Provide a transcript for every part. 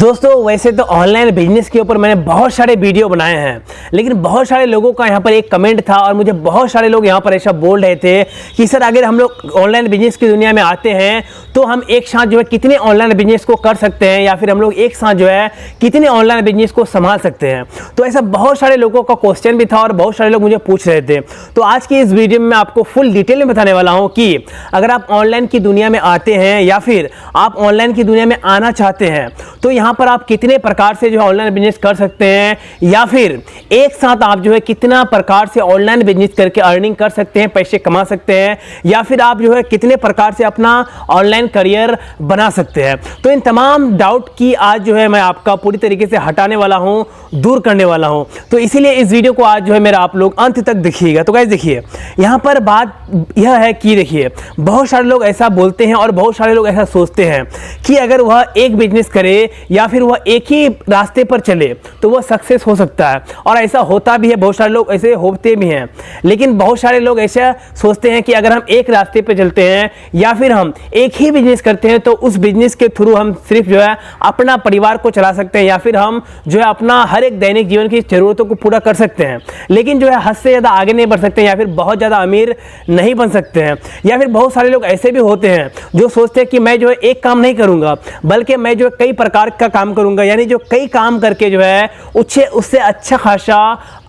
दोस्तों वैसे तो ऑनलाइन बिजनेस के ऊपर मैंने बहुत सारे वीडियो बनाए हैं, लेकिन बहुत सारे लोगों का यहाँ पर एक कमेंट था और मुझे बहुत सारे लोग यहाँ पर ऐसा बोल रहे थे कि सर अगर हम लोग ऑनलाइन बिजनेस की दुनिया में आते हैं तो हम एक साथ जो है कितने ऑनलाइन बिजनेस को कर सकते हैं या फिर हम लोग एक साथ जो है कितने ऑनलाइन बिजनेस को संभाल सकते हैं। तो ऐसा बहुत सारे लोगों का क्वेश्चन भी था और बहुत सारे लोग मुझे पूछ रहे थे। तो आज की इस वीडियो में मैं आपको फुल डिटेल में बताने वाला हूँ कि अगर आप ऑनलाइन की दुनिया में आते हैं या फिर आप ऑनलाइन की दुनिया में आना चाहते हैं तो यहाँ पर आप कितने प्रकार से जो है ऑनलाइन बिजनेस कर सकते हैं या फिर एक साथ आप जो है कितना प्रकार से ऑनलाइन बिजनेस करके अर्निंग कर सकते हैं, पैसे कमा सकते हैं या फिर आप जो है कितने प्रकार से अपना ऑनलाइन करियर बना सकते हैं। तो इन तमाम डाउट की आज जो है मैं आपका पूरी तरीके से हटाने वाला हूं, दूर करने वाला हूं। तो इसीलिए इस वीडियो को आज जो है मेरा आप लोग अंत तक देखिएगा। तो गाइस देखिए, यहां पर बात यह है कि देखिए बहुत सारे लोग ऐसा बोलते हैं और बहुत सारे लोग ऐसा सोचते हैं कि अगर वह एक बिजनेस करे या फिर वह एक ही रास्ते पर चले तो वह सक्सेस हो सकता है, और ऐसा होता भी है। बहुत सारे लोग ऐसे होते भी हैं, लेकिन बहुत सारे लोग ऐसा सोचते हैं कि अगर हम एक रास्ते पर चलते हैं या फिर हम एक ही बिजनेस करते हैं तो उस बिजनेस के थ्रू हम सिर्फ जो है अपना परिवार को चला सकते हैं या फिर हम जो है अपना हर एक दैनिक जीवन की जरूरतों को पूरा कर सकते हैं, लेकिन जो है हद से ज़्यादा आगे नहीं बढ़ सकते हैं या फिर बहुत ज़्यादा अमीर नहीं बन सकते हैं। या फिर बहुत सारे लोग ऐसे भी होते हैं जो सोचते हैं कि मैं जो है एक काम नहीं करूंगा बल्कि मैं जो है कई प्रकार का काम करूंगा, यानी जो कई काम करके जो है उससे अच्छा खासा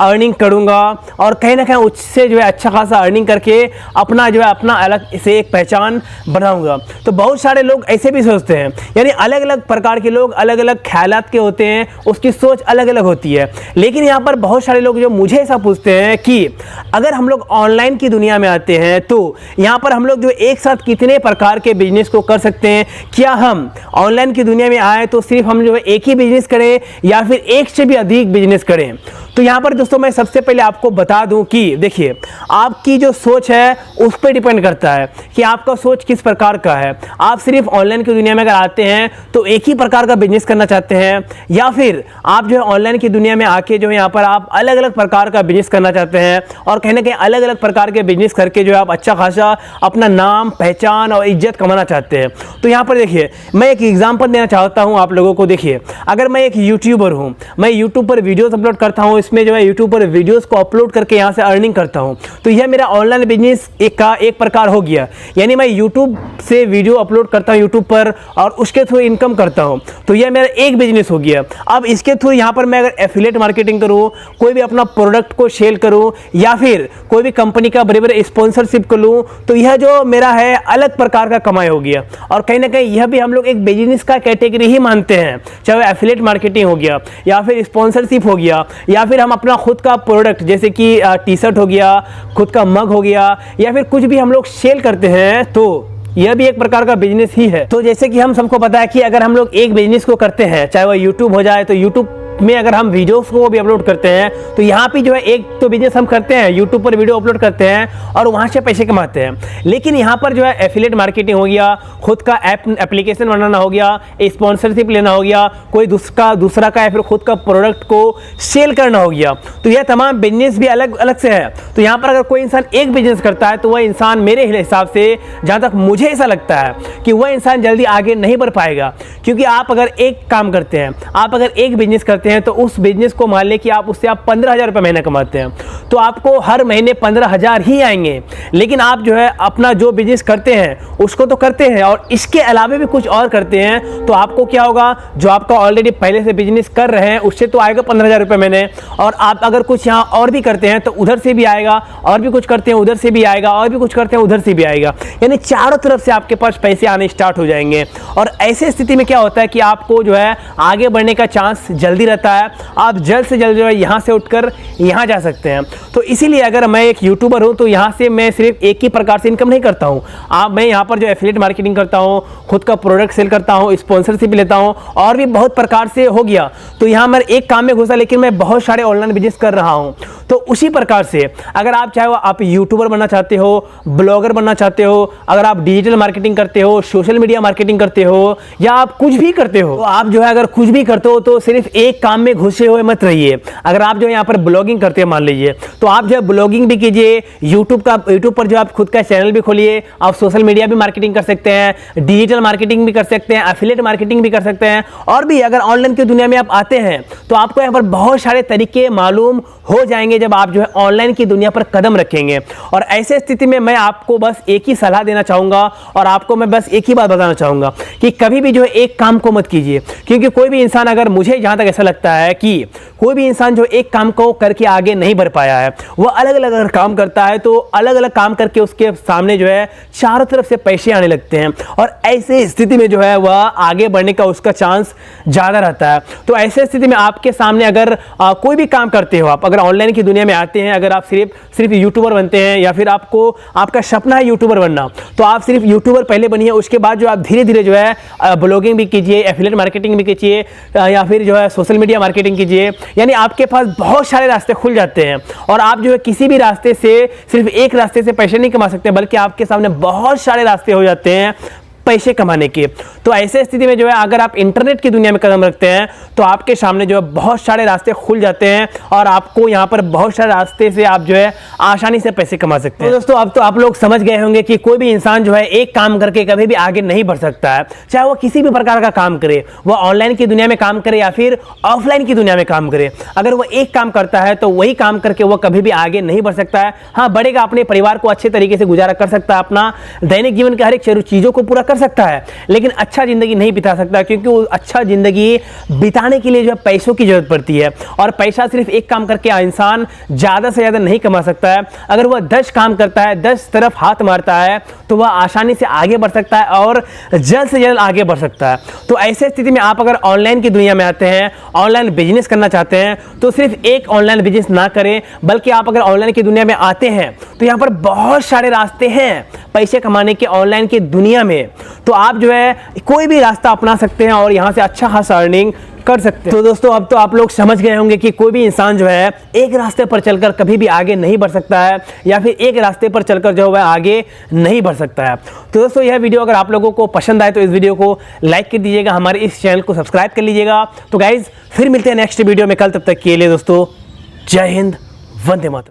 अर्निंग करूंगा और कहीं ना कहीं उससे जो है अच्छा खासा अर्निंग करके अपना जो है अपना अलग से एक पहचान बनाऊंगा। तो बहुत सारे लोग ऐसे भी सोचते हैं, यानी अलग अलग प्रकार के लोग अलग अलग ख्यालात के होते हैं, उसकी सोच अलग अलग होती है। लेकिन यहाँ पर बहुत सारे लोग जो मुझे ऐसा पूछते हैं कि अगर हम लोग ऑनलाइन की दुनिया में आते हैं तो यहाँ पर हम लोग जो एक साथ कितने प्रकार के बिजनेस को कर सकते हैं। क्या हम ऑनलाइन की दुनिया में आए तो सिर्फ हम जो है एक ही बिजनेस करें या फिर एक से भी अधिक बिजनेस करें। तो यहाँ पर दोस्तों मैं सबसे पहले आपको बता दूं कि देखिए आपकी जो सोच है उस पर डिपेंड करता है कि आपका सोच किस प्रकार का है। आप सिर्फ ऑनलाइन की दुनिया में अगर आते हैं तो एक ही प्रकार का बिजनेस करना चाहते हैं या फिर आप जो है ऑनलाइन की दुनिया में आके जो है यहाँ पर आप अलग अलग प्रकार का बिजनेस करना चाहते हैं और कहीं ना कहीं अलग अलग प्रकार के बिजनेस करके जो है आप अच्छा खासा अपना नाम, पहचान और इज्जत कमाना चाहते हैं। तो यहाँ पर देखिए मैं एक एग्जाम्पल देना चाहता हूँ आप लोगों को। देखिए अगर मैं एक यूट्यूबर हूँ, मैं यूट्यूब पर वीडियोस अपलोड करता हूँ, इसमें जो है यूट्यूब पर वीडियोस को अपलोड करके यहाँ से अर्निंग करता हूँ, तो यह मेरा ऑनलाइन बिजनेस एक प्रकार हो गया। यानी मैं यूट्यूब से वीडियो अपलोड करता हूँ यूट्यूब पर और उसके थ्रू इनकम करता हूँ, तो यह मेरा एक बिजनेस हो गया। अब इसके थ्रू यहाँ पर मैं अगर एफिलिएट मार्केटिंग करूँ, कोई भी अपना प्रोडक्ट को सेल करूँ या फिर कोई भी कंपनी का बड़े बड़े स्पॉन्सरशिप कर लूँ, तो यह जो मेरा है अलग प्रकार का कमाई हो गया। और कहीं ना कहीं यह भी हम लोग एक बिजनेस का कैटेगरी ही मानते हैं, चाहे एफिलिएट मार्केटिंग हो गया या फिर स्पॉन्सरशिप हो गया या फिर हम अपना खुद का प्रोडक्ट जैसे कि टी शर्ट हो गया, खुद का मग हो गया या फिर कुछ भी हम लोग सेल करते हैं, तो यह भी एक प्रकार का बिजनेस ही है। तो जैसे कि हम सबको पता है कि अगर हम लोग एक बिजनेस को करते हैं, चाहे वह यूट्यूब हो जाए, तो यूट्यूब में अगर हम वीडियोस को भी अपलोड करते हैं तो यहाँ पे जो है एक तो बिजनेस हम करते हैं, यूट्यूब पर वीडियो अपलोड करते हैं और वहाँ से पैसे कमाते हैं। लेकिन यहाँ पर जो है एफिलिएट मार्केटिंग हो गया, खुद का एप्लीकेशन बनाना हो गया, स्पॉन्सरशिप लेना हो गया, कोई दूसरा का या फिर खुद का प्रोडक्ट को सेल करना हो गया, तो यह तमाम बिजनेस भी अलग अलग से है। तो यहाँ पर अगर कोई इंसान एक बिजनेस करता है तो वह इंसान मेरे हिसाब से, जहाँ तक मुझे ऐसा लगता है कि वह इंसान जल्दी आगे नहीं बढ़ पाएगा। क्योंकि आप अगर एक काम करते हैं, आप अगर एक बिजनेस करते हैं तो उस बिजनेस को मान ले कि आप उससे 15,000 रुपये महीना कमाते हैं, तो आपको हर महीने 15,000 ही आएंगे। लेकिन आप जो है अपना जो बिजनेस करते हैं उसको तो करते हैं और इसके अलावा भी कुछ और करते हैं, तो आपको क्या होगा, जो आपका ऑलरेडी पहले से बिजनेस कर रहे हैं उससे तो आएगा 15,000 रुपये महीने, और आप अगर कुछ यहाँ और भी करते हैं तो उधर से भी आएगा, और भी कुछ करते हैं उधर से भी आएगा, और भी कुछ करते हैं उधर से भी आएगा। यानी चारों तरफ से आपके पास पैसे आने स्टार्ट हो जाएंगे। और ऐसे स्थिति में क्या होता है कि आपको जो है आगे बढ़ने का चांस जल्दी रहता है, आप जल्द से जल्द जो है यहाँ से उठकर यहाँ जा सकते हैं। तो इसीलिए अगर मैं एक यूट्यूबर हूँ तो यहाँ से मैं सिर्फ एक ही प्रकार से इनकम नहीं करता हूँ। मैं यहाँ पर जो एफिलिएट मार्केटिंग करता हूँ, खुद का प्रोडक्ट सेल करता हूँ, स्पॉन्सरशिप लेता हूँ और भी बहुत प्रकार से हो गया। तो यहाँ मैं एक काम में घुसा, लेकिन मैं बहुत सारे ऑनलाइन बिजनेस कर रहा हूँ। तो उसी प्रकार से अगर आप चाहे आप यूट्यूबर बनना चाहते हो, ब्लॉगर बनना चाहते हो, अगर आप डिजिटल मार्केटिंग करते हो, सोशल मीडिया मार्केटिंग करते हो, या आप कुछ भी करते हो, तो आप जो है अगर कुछ भी करते हो तो सिर्फ एक काम में घुसे हुए मत रहिए। अगर आप जो है यहाँ पर ब्लॉगिंग करते हैं मान लीजिए, तो आप जो है ब्लॉगिंग भी कीजिए, यूट्यूब पर जो आप खुद का चैनल भी खोलिए, आप सोशल मीडिया भी मार्केटिंग कर सकते हैं, डिजिटल मार्केटिंग भी कर सकते हैं, एफिलिएट मार्केटिंग भी कर सकते हैं। और भी अगर ऑनलाइन की दुनिया में आप आते हैं तो आपको यहाँ पर बहुत सारे तरीके मालूम हो जाएंगे जब आप जो है ऑनलाइन की दुनिया पर कदम रखेंगे। और ऐसे स्थिति में मैं आपको बस एक ही सलाह देना चाहूंगा और आपको मैं बस एक ही बात बताना चाहूंगा कि कभी भी जो है एक काम को मत कीजिए, क्योंकि कोई भी इंसान, अगर मुझे जहां तक ऐसा लगता है कि कोई भी इंसान जो एक काम को करके आगे नहीं बढ़ पाया है, वो अलग अलग अगर काम करता है तो अलग अलग काम करके उसके सामने जो है चारों तरफ से पैसे आने लगते हैं और ऐसे स्थिति में जो है वह आगे बढ़ने का उसका चांस ज्यादा रहता है। तो ऐसे स्थिति में आपके सामने अगर कोई भी काम करते हो, आप अगर ऑनलाइन की दुनिया में आते हैं, अगर आप सिर्फ यूट्यूबर बनते हैं या फिर आपका सपना है यूट्यूबर बनना, तो आप सिर्फ यूट्यूबर पहले बनिए, उसके बाद जो आप धीरे धीरे जो है ब्लॉगिंग भी कीजिए, एफिलिएट मार्केटिंग भी कीजिए, या फिर जो है सोशल मीडिया मार्केटिंग कीजिए। यानी आपके पास बहुत सारे रास्ते खुल जाते हैं और आप जो है किसी भी रास्ते से, सिर्फ एक रास्ते से पैसे नहीं कमा सकते, बल्कि आपके सामने बहुत सारे रास्ते हो जाते हैं पैसे कमाने के। तो ऐसे स्थिति में जो है अगर आप इंटरनेट की दुनिया में कदम रखते हैं तो आपके सामने जो है बहुत सारे रास्ते खुल जाते हैं और आपको यहाँ पर बहुत सारे रास्ते से आप जो है आसानी से पैसे कमा सकते हैं। तो दोस्तों अब तो आप लोग समझ गए होंगे कि कोई भी इंसान जो है एक काम करके कभी भी आगे नहीं बढ़ सकता है, चाहे वो किसी भी प्रकार का काम करे, वो ऑनलाइन की दुनिया में काम करे या फिर ऑफलाइन की दुनिया में काम करे। अगर वो एक काम करता है तो वही काम करके वो कभी भी आगे नहीं बढ़ सकता है। हाँ, बढ़ेगा, अपने परिवार को अच्छे तरीके से गुजारा कर सकता है, अपना दैनिक जीवन के हर एक चीजों को पूरा सकता है, लेकिन अच्छा जिंदगी नहीं बिता सकता, क्योंकि वो अच्छा जिंदगी बिताने के लिए जो है पैसों की जरूरत पड़ती है और पैसा सिर्फ एक काम करके इंसान ज्यादा से ज्यादा नहीं कमा सकता है। अगर वह 10 काम करता है, 10 तरफ हाथ मारता है, तो वह आसानी से आगे बढ़ सकता है और जल्द से जल्द आगे बढ़ सकता है। तो ऐसे स्थिति में आप अगर ऑनलाइन की दुनिया में आते हैं, ऑनलाइन बिजनेस करना चाहते हैं, तो सिर्फ एक ऑनलाइन बिजनेस ना करें, बल्कि आप अगर ऑनलाइन की दुनिया में आते हैं तो यहाँ पर बहुत सारे रास्ते हैं पैसे कमाने के ऑनलाइन की दुनिया में। तो आप जो है कोई भी रास्ता अपना सकते हैं और यहाँ से अच्छा खासा अर्निंग कर सकते हैं। तो दोस्तों अब तो आप लोग समझ गए होंगे कि कोई भी इंसान जो है एक रास्ते पर चलकर कभी भी आगे नहीं बढ़ सकता है या फिर एक रास्ते पर चलकर जो है आगे नहीं बढ़ सकता है। तो दोस्तों यह वीडियो अगर आप लोगों को पसंद आए तो इस वीडियो को लाइक कर दीजिएगा, हमारे इस चैनल को सब्सक्राइब कर लीजिएगा। तो गाइज फिर मिलते हैं नेक्स्ट वीडियो में कल, तब तक के लिए दोस्तों जय हिंद, वंदे मातरम।